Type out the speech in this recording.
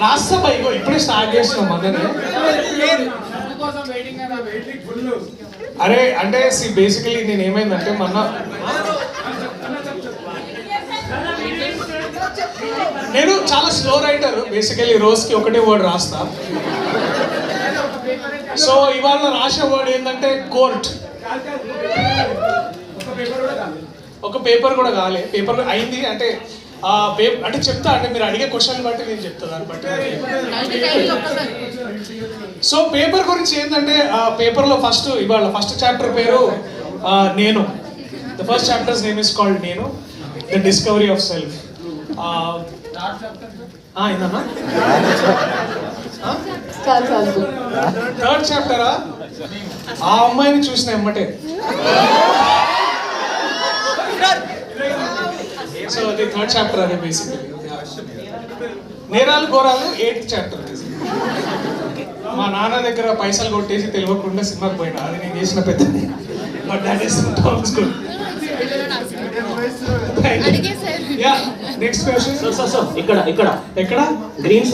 రాస్తా పైగో ఇప్పుడే స్టార్ట్ చేస్తున్నాం అందరే. అరే అంటే బేసికలీ నేను ఏమైందంటే మొన్న నేను చాలా స్లో రైటర్, బేసికలీ రోజుకి ఒకటే వర్డ్ రాస్తా. సో ఇవాళ రాసే వర్డ్ ఏంటంటే కోర్ట్. ఒక పేపర్ కూడా కాలే, పేపర్ అయింది అంటే అంటే చెప్తా, అంటే మీరు అడిగే క్వశ్చన్ బట్టి నేను చెప్తా దాన్ని బట్టి. సో పేపర్ గురించి ఏంటంటే ఆ పేపర్లో ఇవాళ ఫస్ట్ చాప్టర్ పేరు నేను. The first chapters name is called నేను, ద డిస్కవరీ ఆఫ్ సెల్ఫ్. ఏందన్నా థర్డ్ చాప్టరా? ఆ అమ్మాయిని చూసిన ఎమ్మటే. సో అది థర్డ్ చాప్టర్. అదే బేసికలీ నేరాలు ఘోరాలు 8th చాప్టర్. మా నాన్న దగ్గర పైసలు కొట్టేసి తెలియకుండా సినిమాకి పోయినా, అది నేను చేసిన పెద్ద. But that is good. Next question. ఇక్కడ ఎక్కడ? గ్రీన్